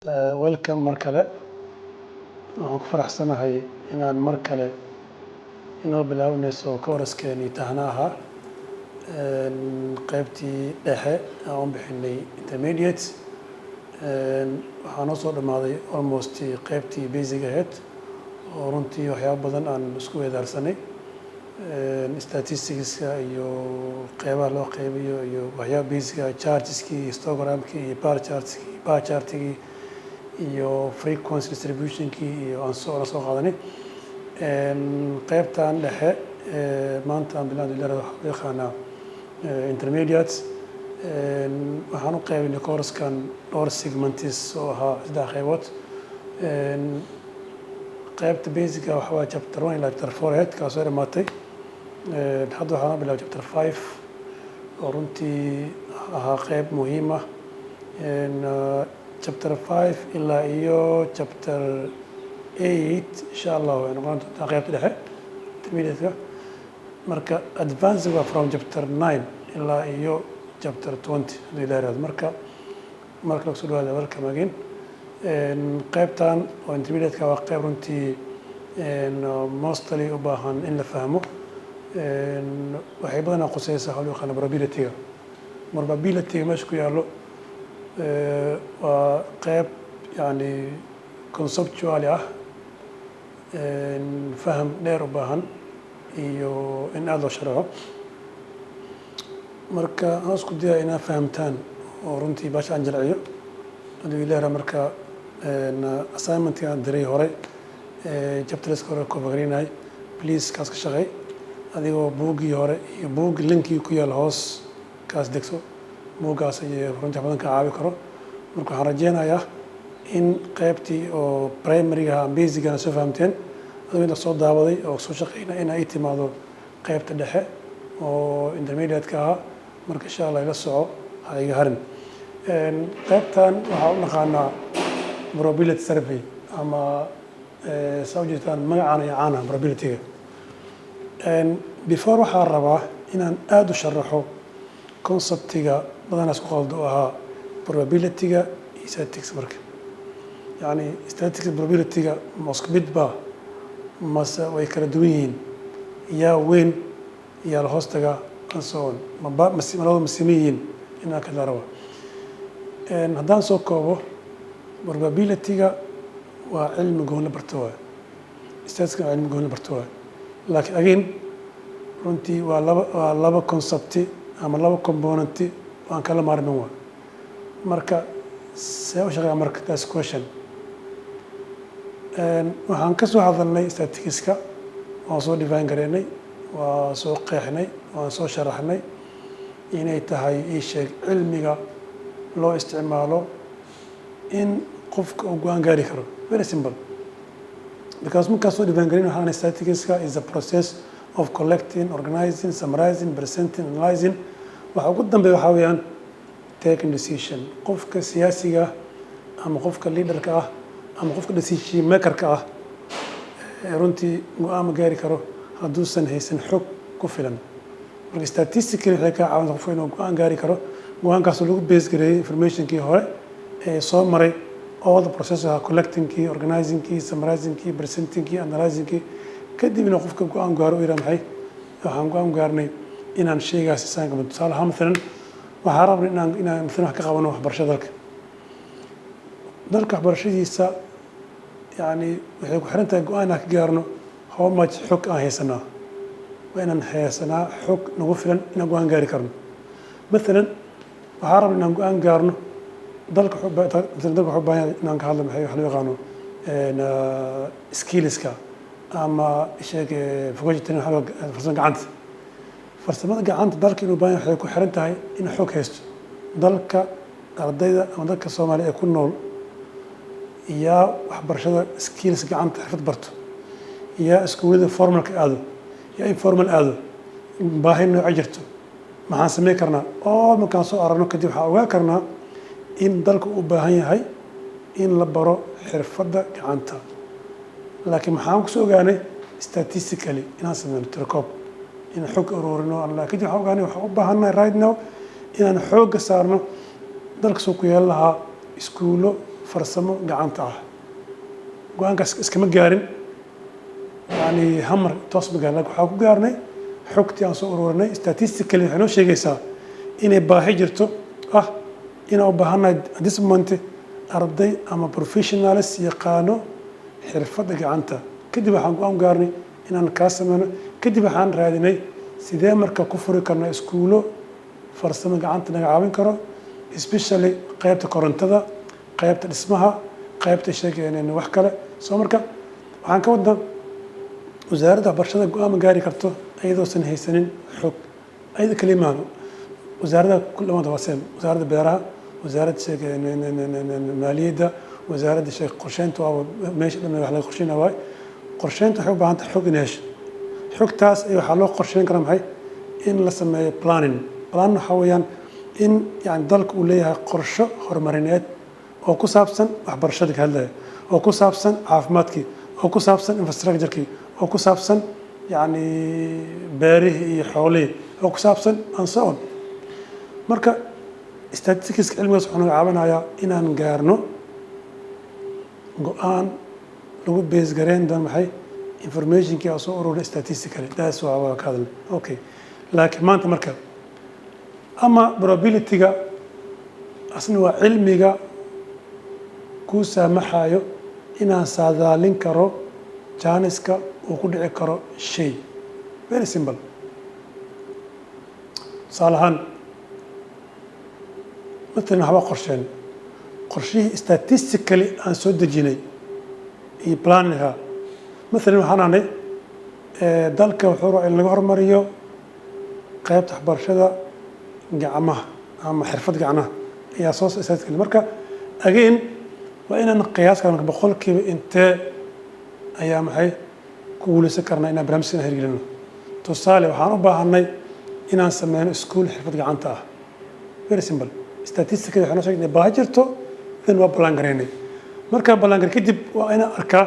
welcome mar kale waxaan ku faraxsanahay inaan mar kale inoo bilaabanayso kooraskeenii taxanaha qaybtii dhexe aan u bixinay intermediate waxaa noo soo dhammaaday almost qaybtii basic ahead oo runtii waxyaabo badan aan isku weedaarsanay statisticska iyo qeybaha loo qeybiyo iyo waxyaabo basica charteskii histogramkii iyo bar chartkii iyo frequency distributionkii iyo aan soo qaadanay qaybtan dhexe maanta aan bilaabnay waxaa loo yaqaanaa intermediate waxaan u qaybinay koorskan dhowr segmentis oo ahaa 3 qaybood qaybta basica waxaa waa chapter 1 ilaa chapter 4 ahead kaasoo dhamaatay hadda waxaan bilaabay chapter 5 oo runtii ahaa qayb muhiim ah chapter 5 ilaa iyo chapter 8 insha Allah way noqon doontaa qaybta dhexe intermediate-ka marka advance waa from chapter 9 ilaa iyo chapter 20 hadii la yiraahdo marka lagu soo dhawaado welcome again qaybtan oo intermediate-ka waa qayb runtii mostly u baahan in la fahmo waxay badanaa qusaysaa hal yaqaan probability-ga meesha ku yaallo waa qayb yani conceptually ah faham dheer u baahan iyo in aad loo sharaxo marka aan isku daya inaad fahamtaan oo runtii baasha aan jalciyo haduu ilaaha marka assignment-ka aan diray hore chapterska hore ku fagrinahay please kaas ka shaqeey adigoo buuggii hore iyo buug linkii ku yaal hoos kaas degso buuggaas iyo runtii badan ka caawi karo marka waxaan rajeynayaa in qaybtii oo primary-ga ama basic-gana soo fahamteen adoo inta soo daawaday oo soo shaqeyna in ay timaado qaybta dhexe oo intermediate-ka ahaa marka insha Allah ila soco ha iga harin qaybtan waxaa u naqaanaa probability survey ama soo jeedaan magacaan iyo caana probability-ga before waxaan rabaa inaan aad u sharaxo concept-iga badanaa isku qaldo oo ahaa probability-ga iyo statistics marka yani statistics probability-ga ma isku mid baa mase way kala duwan yihiin yaa weyn yaa la hoostaga and so on labada ma siman yihiin inaan kala rabo haddaan soo koobo probability-ga waa cilmi goon la barto waay statistics waa cilmi goon la barto waay laakiin again runtii waa laba concept ama laba component aan kala maarmin waa marka see u shaqeeya marka taas question waxaan ka soo hadalnay statisticska waan soo define gareynay waa soo qeexnay waan soo sharaxnay inay tahay ii sheeg cilmiga loo isticmaalo in qofka uu go'aan gaari karo very simple because markaan soo define gareyn waxaan statisticska is a process of collecting, organizing, summarizing, presenting, analyzing waxa ugu dambeeya waxaa weeyaan taking decision qofka siyaasiga ama qofka leaderka ah ama qofka decision makerka ah runtii go'aan ma gaari karo hadduusan haysan xog ku filan marka statistically waxay ka caawinaysaa qofka inuu go'aan gaari karo go'aankaasoo lagu base gareeyay informationkii hore ee soo maray all the process of collectingkii organizingkii summarizingkii presentingkii analyzingkii kadibna qofka go'aan gaaro uu yidhaha maxay waxaan go'aan gaarnay inaan shaygaas isaan ka mid tusaale ahaan maalan waxaan rabnay inaan maalan wax ka qabano waxbarashada dalka waxbarashadiisa yani waxay ku xiran tahay go'aan inaan ka gaarno how much xog aan haysanaa waa inaan haysanaa xog nagu filan inaan go'aan gaari karno maalan waxaan rabnay inaan go'aan gaarno dalka wuxuu baahan yahay inaan ka hadlo maxay wax loo yaqaano skillska ama sheeg fogajitan farsamada gacanta dalka inuu baahan waxay ku xiran tahay in xog haysto dalka ardayda ama dalka Soomaaliya ee ku nool yaa waxbarashada skills gacanta xirfad barto yaa iskuulada formalka aado yaa informal aado baahi nooca jirto maxaan sameyn karnaa oo markaan soo aragno kadib waxaan ogaan karnaa in dalka u baahan yahay in la baro xirfadda gacanta laakiin maxaan ku soo ogaanay statistically inaan sameyno tirkoob in xog ururino laakiin waxaan ogaanay waxaan u baahannahay right now inaan xoogga saarno dalka soo ku yeelan lahaa iskuulo farsamo gacanta ah go-aankaas iskama gaarin yani hamar toos ma gaarin laakiin waxaan ku gaarnay xogtii aan soo ururinay statistically waxay noo sheegaysaa inay baahi jirto ah inaan u baahannahay at this moment arday ama professionals yaqaano xirfadda gacanta kadib waxaan go-aan gaarnay inaan kaa sameyno kadib waxaan raadinay sidee marka ku furi karna iskuulo farsamo gacanta naga caawin karo especially qaybta korontada qaybta dhismaha qaybta sheegeen wax kale soo marka waxaan ka wadnaa wasaaradda waxbarashada go-aan gaari karto iyadoosan haysanin xog ayada kalimaan wasaaradda kulamada waaseen wasaaradda beeraha wasaaradda sheegeen maaliyadda wasaaradda sheeg qorsheynta waa meesha dhan wax laga qorsheynaa waay qorsheynta waxay u baahan tahay xog in hesho xogtaas waxaa loo qorsheyn karaa maxay in la sameeyo planning waxaa weeyaan in yani dalka uu leeyahay qorsho horumarineed oo ku saabsan waxbarashada ka hadlaya oo ku saabsan caafimaadkii oo ku saabsan infrastructure-kii oo ku saabsan yani beerihii iyo xoolihii oo ku saabsan and so on marka statisticska cilmigaas wuxuu naga caawinayaa inaan gaarno go-aan lagu bees gareyn doono maxay informationkii aan soo ururinay statistically taas waa ka hadalnay okay laakiin maanta marka ama probability-ga asna waa cilmiga ku saamaxayo inaan saadaalin karo jaaniska uu ku dhici karo shay very simple tusaale ahaan matalan waxbaa qorshihii statistically aan soo dejinay iyo planninga matalan waxaan ahnay dalka wuxuu rabaa in laga hormariyo qaybta waxbarashada gacmaha ama xirfad gacmaha ayaa soo statistically marka again waa inaan qiyaas karno boqolkiiba intee ayaa maxay ku guulaysan karnaa inaan barnaamijkan hirgelino tusaale waxaan u baahanay inaan sameyno iskuul xirfad gacanta ah very simple statistically waxaan noo sheegnay baahi jirto in waa ballan gareynay markaan ballan garay kadib waa inaan arkaa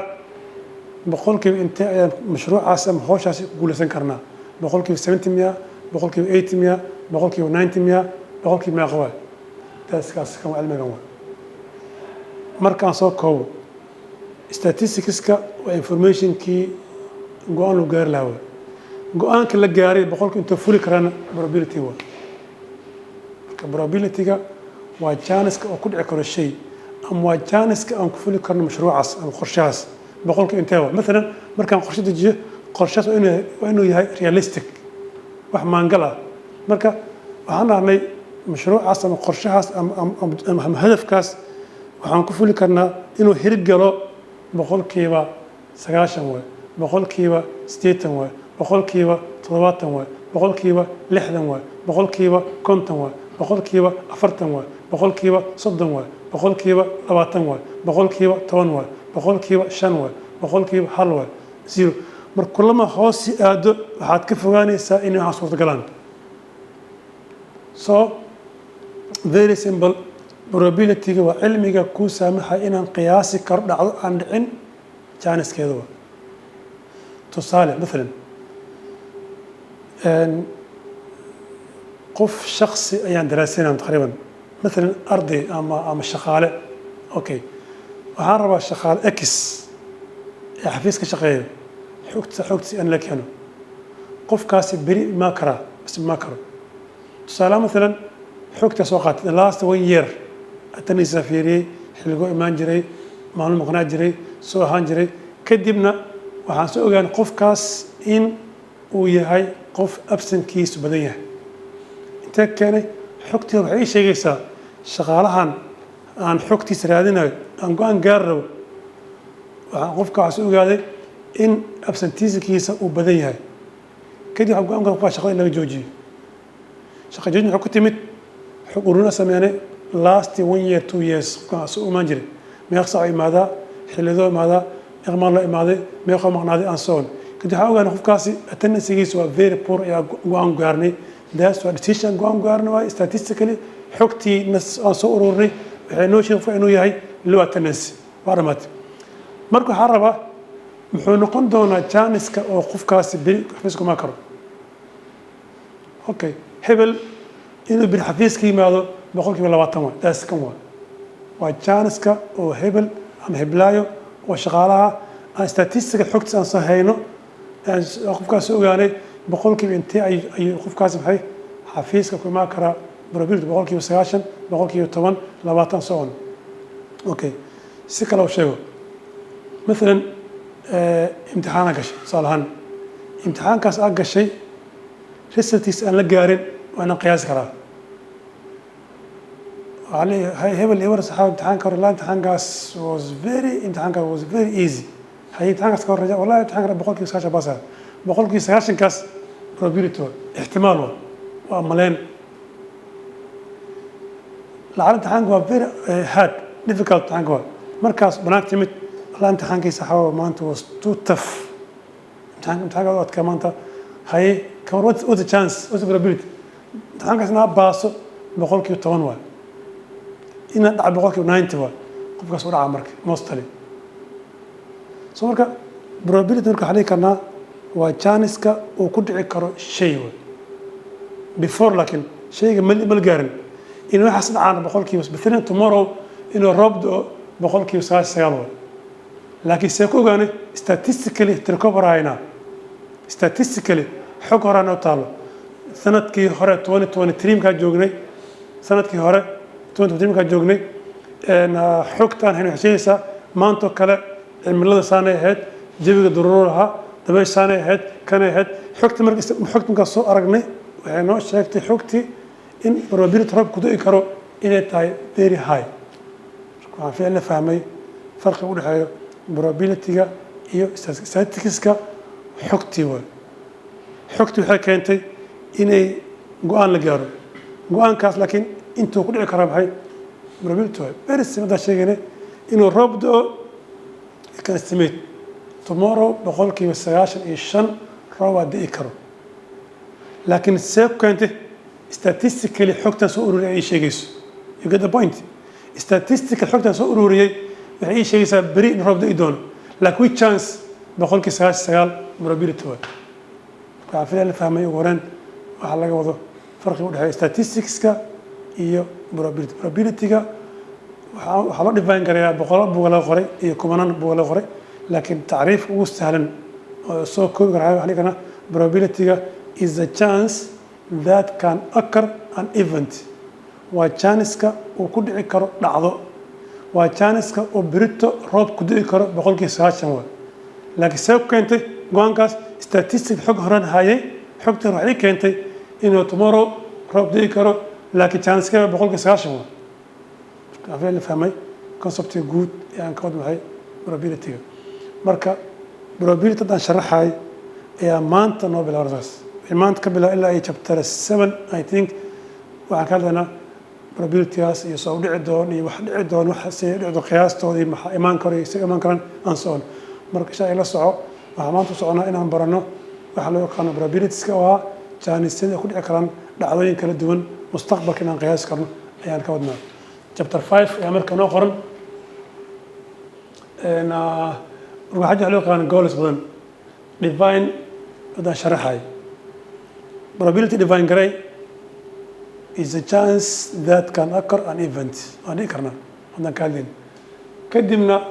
boqolkiiba intee ayaan mashruucaas ama hawshaasi ku guulaysan karnaa boqolkiiba 70 miya boqolkiiba 80 miya boqolkiiba 90 miya boqolkiiba meeqa waay taaskaas kan waa cilmigan waay markaan soo koobo statisticska waa informationkii go-aan loo gaari lahaa go-aanka la gaaray boqolka intuu fuli karana probability waa marka probability-ga waa jaaniska oo ku dhici karo shay ama waa jaaniska aan ku fuli karno mashruucaas ama qorshahaas boqolka intee waa maalan markaan qorshe dejiyo qorshahaas waa inuu yahay realistic wax maangal ah marka waxaan dhahnay mashruucaas ama qorshahaas ama hadafkaas waxaan ku fuli karnaa inuu hirgalo boqolkiiba 90 waay boqolkiiba 80 waay boqolkiiba 70 waay boqolkiiba 60 waay boqolkiiba 50 waay boqolkiiba 40 waay boqolkiiba 30 waay boqolkiiba 20 waay boqolkiiba 10 waay boqolkiiba 5 waay boqolkiiba 1 waay 0 mar kullama hoos si aado waxaad ka fogaanaysaa in waxa suurtagalaan so very simple probability-ga waa cilmiga ku saamaxay inaan qiyaasi karo dhacdo aan dhicin jaaniskeeda waa tusaale maalan qof shaksi ayaan daraasaynaa taqriiban maalan arday ama shaqaale okay waxaan rabaa shaqaale x ee xafiis ka shaqeeya xogtiisa aan la keeno qofkaasi beri ma karaa bas ma karo tusaale maalan xogta soo qaatay the last 1 year ataniisa fiiriyay xilligo imaan jiray maalmo maqnaa jiray soo ahaan jiray kadibna waxaan soo ogaan qofkaas in uu yahay qof absentkiisu badan yahay intee keenay xogtii waxay ii sheegaysaa shaqaalahan aan xogtiisa raadinayo aan go-aan gaar rabo waxaan qofkaas ogaaday in absenteeskiisa uu badan yahay kadib waxaan go-aan gaar shaqada in laga joojiyo shaqa joojin waxay ku timid xog ururina sameynay last 1 year 2 years qofkaas u imaan jiray meeq saac imaadaa xilidoo imaadaa meeq maal la imaaday meeqoo maqnaaday aan soon kadib waxaan ogaanay qofkaasi attendancegiisa waa very poor ayaa go-aan gaarnay that's why decision go-aan gaarnay waa statistically xogtii aan soo ururinay waxay noo sheegay inuu yahay low attendance waa dhamaatay marka waxaan rabaa muxuu noqon doonaa jaaniska oo qofkaasi beri xafiiska ma karo okay hebel inuu beri xafiiska yimaado boqolkiiba 20 waa taas kan waa وجانسكا وهبل أم هبلايو وشغالها أن statistical حكت أن صهينه قف كاس يعني بقول كيف أنت أي قف كاس بحي حفيز كما كرا برابيل بقول كيف سياشن بقول كيف طبعا لباتن صون أوكي سكلا وشيء مثلا امتحان قش صالحان امتحان كاس أقش شيء رسالتيس أنا لقارن وأنا قياس كرا علي هاي هبل اللي ورث حاول امتحان كور لا امتحان كاس was very امتحان كاس was very easy هاي امتحان كاس كور رجع والله امتحان بقول كيف سكاشة بس بقول كيف سكاشة كاس probability احتمال وعملين العالم امتحان هو very hard difficult امتحان هو مركز بناك تمت الله امتحان كيس حاول ما أنت was too tough امتحان وقت كمان أنت هاي كمان what's the chance what's the probability امتحان كاس ناباسو بقول كيف توانوا إن دع بقول كيف 90 قف كاس ولا عمرك مستلي سو مركا probability مركا حالي كنا وجانسكا وكل عكر شيء before لكن شيء مل قارن إنه حسن عن بقول كيف بس مثلا tomorrow إنه ربط بقول كيف سيالو لكن سيكون يعني statistically تركب راينا statistically حق رانا طالو سنة كي هراء 2023 كان جوجني سنة كي هراء 2023 كان جوجني إن حقتان هنا حسيسة ما أنتو كلا الملة سنة هاد جيبك ضرورها دبي سنة هاد كان هاد حقت مكسو أرجني وعنو شاكتي حقتي إن probability رب كده يكرو إن تاي very high في أنا فهمي فرق أول حاجة probability جا إيو statistics كا حقتي هو حقتي وحاجة كانتي إني جوان لجارو جوان كاس لكن أنتوا كل عكرام هاي probability هو بس ما ده شيء يعني إنه الرب ده كان استميت tomorrow بقول كي مسياش إيشان روا ده يكرو لكن السبب كانت statistically حقتها سؤال أي شيء جيس you get the point statistical حقتها سؤال أي شيء جيس بري الرب ده يدون لكن with chance بقول كي سيال probability هو عارفين اللي فهمي يقولون وحلا جوضو فرق يقول هاي statistics كا إيو probability كا وحلا ديفاين كريا بقولا قري إيو كمان بقولا قري لكن تعريف وسهلا so كل كريا يعني كنا probability كا is a chance that can occur an event وchance كا وكل عكر لحظة وchance كا وبريتو رب كل عكر بقول كي ساشن لكن سبب كنت جوان كاس statistics حق هران هاي حق تروح عليك أنت إنه tomorrow رب دي كرو لكن chance كذا بقول كساشة هو عارفين اللي فهمي concept good يعني كود هاي probability مركا probability ده شرح هاي يا مانت نوبل أرزاس مانت قبل إلا أي chapter 7 I think وعن كذا أنا probability يسوي عدون يوحد عدون وحسي عدون قياس تودي إيمان كوري إيمان كران أنصون مركا شيء لا صعب وحمانتو صعنا إنهم برنو وحلو يقانو probabilities كوا جانسين كل أكران دعوين كلا دوون مستقبل كنا قياس كرنا أيان كودنا chapter 5 يا مركا نوقرن إن روح حاجة حلو كان goals بدن divine بدن شرح هاي probability divine gray is a chance that can occur an event أنا كرنا عندنا كالين قدمنا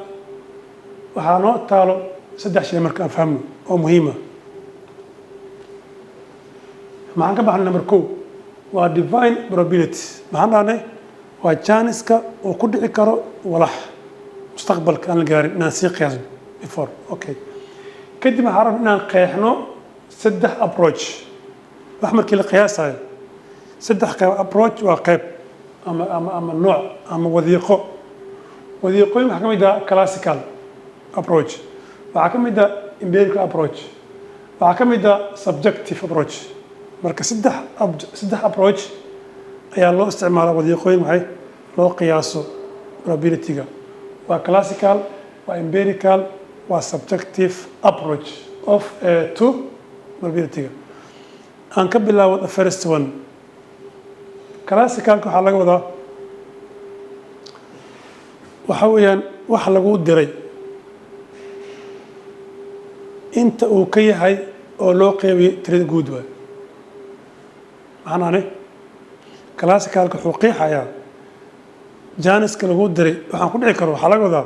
وحنو تالو سدح شيء مركا فهمه أو مهمة معنا بحنا نمركو و divine probability معنا أنا وجانسكا وكل عكرو ولا مستقبل كان الجاري ناسي قياس before أوكي كده ما عرفنا نقيحنا سدح approach وأحمر كل قياس هاي سدح approach وقيب أما النوع أما وثيقة محكمة ده classical approach وحكمة ده empirical approach وحكمة ده subjective approach marka saddex approach ayaa loo isticmaalaa wadiiqooyin waxay loo qiyaaso probability-ga waa classical waa empirical waa subjective approach of to probability-ga aan ka bilaabo the first one classical-ka waxaa laga wadaa waxa weeyaan wax lagu diray inta uu ka yahay oo loo qeybiyay tirada guud waa معناه classical كحقيقة يا jaaniska lagu diray waxaan ku dhici karo waxaa laga wadaa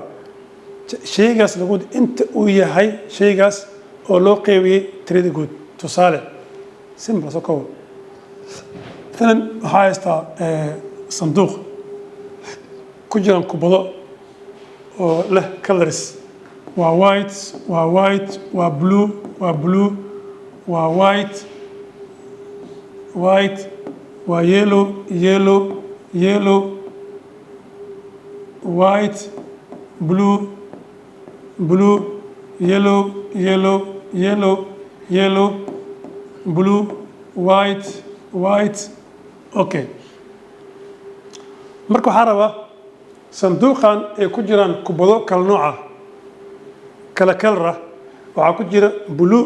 shaygaas lagu inta uu yahay shaygaas oo loo qeybiyey tirada guud tusaale simple soo kow مثلا waxaa haystaa sanduuq ku jiraan kubado oo leh colors waa white waa blue waa white waa yellow white blue yellow blue white okay marka waxaa rabaa sanduuqan ay ku jiraan kubado kala nooca kala kalara waxaa ku jira blue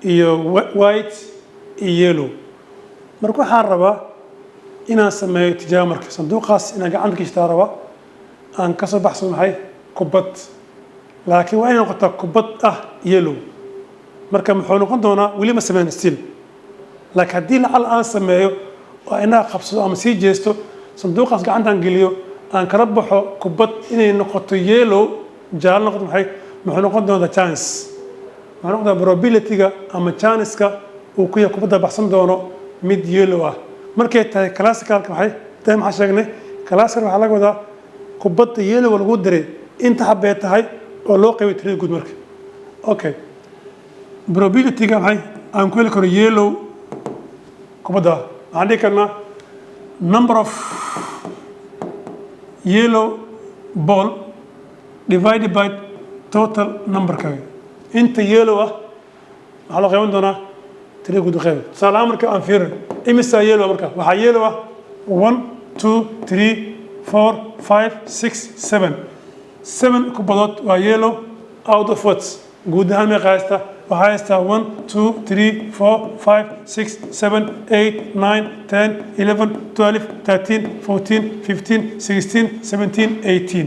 iyo white iyo yellow marka waxaan rabaa inaan sameeyo tijaabo marka sanduuqaas inaan gacanta gashtaa rabaa aan ka soo baxsan maxay kubad laakiin waa inay noqotaa kubad ah yellow marka muxuu noqon doonaa weli ma sameyn still laakiin haddii lacal aan sameeyo oo inaa qabsado ama sii jeesto sanduuqaas gacantaan geliyo aan kala baxo kubad inay noqoto yellow jaallo noqoto maxay muxuu noqon doonaa chance muxuu noqon probability-ga ama chance-ka uu ku yahay kubadda baxsan doono mid yellow ah markay tahay classicalka maxaa sheegnay classical waxaa laga wadaa kubadda yellow lagu diray inta habee tahay oo loo qaybay tirada guud marka okay probability-ga maxay aan ku heli karo yellow kubadda waxaan dhihi karnaa number of yellow ball divided by total numberkaaga inta yellow ah waxaa loo qayban doonaa tirada guud qayb tusaale ahaan marka aan fiirin imisa yellow marka waxaa yellow ah 1 2 3 4 5 6 7 kubadood waa yellow out of what guud ahaan meeqa haysta waxaa haystaa 1 2 3 4 5 6 7 8 9 10 11 12 13 14 15 16 17 18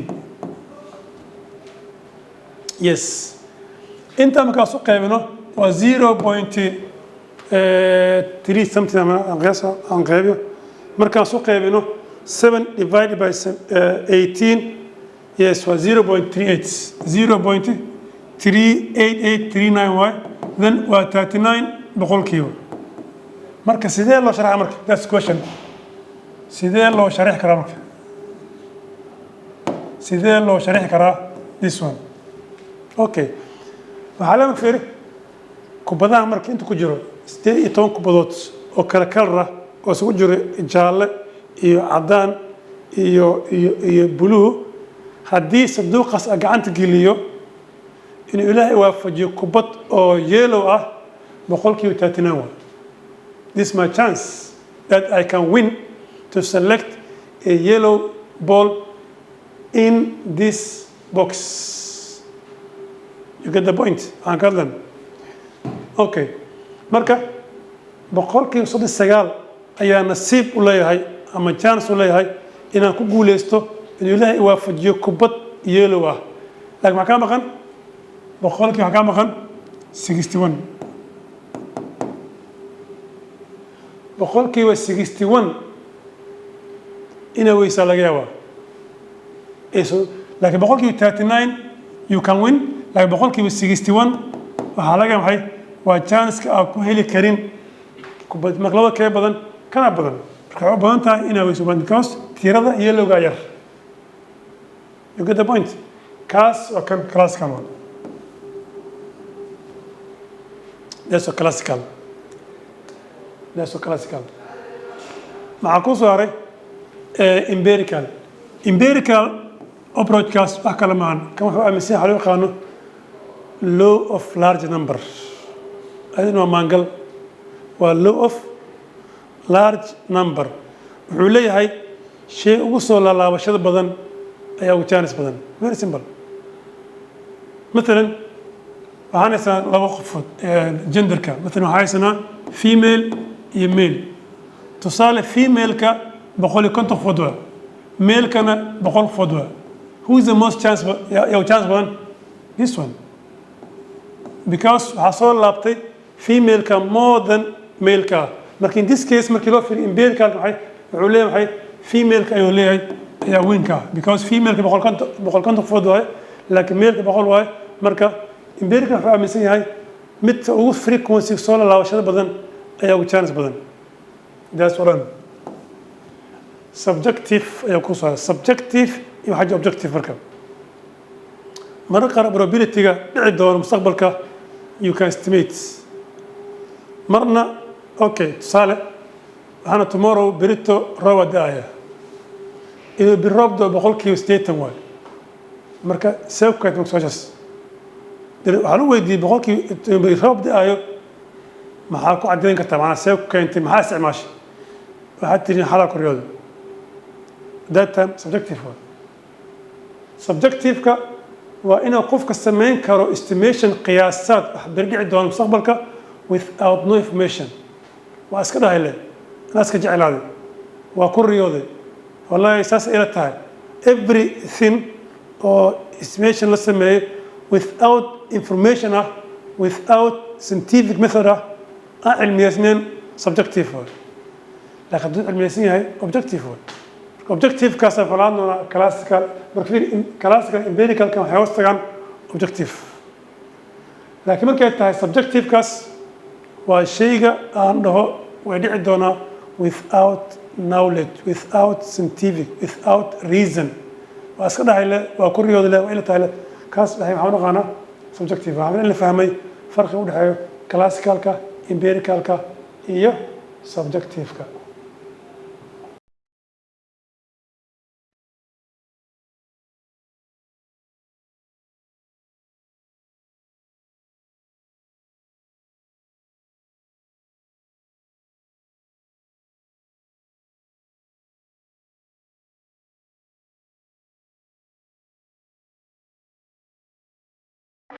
yes inta markaas u qaybino waa 0.3 something aan qaybiyo markaas u qaybino 7 divided by 18 yes waa 0.38 38839 then waa 39 boqolkiiba marka sidee loo sharaxa marka that's question sidee loo sharaxi karaa marka sidee loo sharaxi karaa this one okay waxaa lama fiiri kubadaha marka inta ku jiro 18 kubadood oo kala kalara oo isugu jiro jaalle iyo cadaan iyo blue haddii sanduuqaas gacanta geliyo inuu ilaahay waafajiyo kubad oo yellow ah boqolkiiba 39 this is my chance that I can win to select a yellow ball in this box you get the point aan ka hadlan okay marka boqolkiiba 39 ayaa nasiib u leeyahay ama chance u leeyahay inaan ku guuleysto inuu ilaahay waafajiyo kubad yellow ah laakiin maxaa ka maqan boqolkii waxaa ka maqan 61 boqolkiiba 61 inay weysaa laga yaabaa laakiin boqolkiiba 39 you can win laakiin boqolkiiba 61 waxaa laga maxay waa chance-ka aad ku heli karin kubad marka labada kee badan kana badan marka waxay u badan tahay inay weyso because tirada yellowga yar you get the point kaas waa kan classical one that's a classical maxaa ku soo haray empirical approachkaas wax kale maahan kan wuxuu aaminsan yahay loo yaqaano law of large number adina waa maangal waa law of large number wuxuu leeyahay shay ugu soo laalaabashada badan ayaa ugu chance badan very simple مثلا waxaan haysanaa laba qofood genderka مثلا waxaan haysanaa female iyo male tusaale female-ka 150 qofood waa male-kana 100 qofood waa who is the most chance badan this one because waxaa soo laabtay female-ka more than male-ka marka in this case markii loo fiiriyo empirical maxay wuxuu leeyahay female-ka ayuu leeyahay يا وينكا because female بقول كنت فضوه لكن male بقول واي مركا empirical فاهمين هاي مت أو frequency صار لا وشهد بدن أيوة chance بدن ده سؤال subjective أيوة كوسا subjective يحاجة objective مركا مرة probability بعد المستقبل كا you can estimate مرنا أوكي صالح أنا tomorrow بريتو روا داية إذا بالرب ده بقول كيو ستيت واي مركا سوف كانت مكسوجس هلو ويدي بقول كيو بالرب داية ما حاكو عدين كتب أنا سوف كانت ما حاسع ماشي وحتى تجي حالك الرياضة ده تام subjective واي subjective كا وإنه قفك السمين كارو estimation قياسات برجع الدوام المستقبل كا without no information وأسكتها هلا ناس كجعل هذا وكل رياضي والله أساس إلى تاي everything or estimation لسميه without information without scientific method علمي اثنين subjective لكن علمي اثنين هاي objective كاسة فلان classical empirical كم حيوصل عن objective لكن مركز تاي subjective كاس والشيء عنده ودي عندنا without knowledge without scientific without reason وأسكت هاي وكل رياضة له وإلى تاي كاس هاي معنا قانا subjective عمل اللي فهمي فرق وده هاي classical كا empirical كا هي subjective كا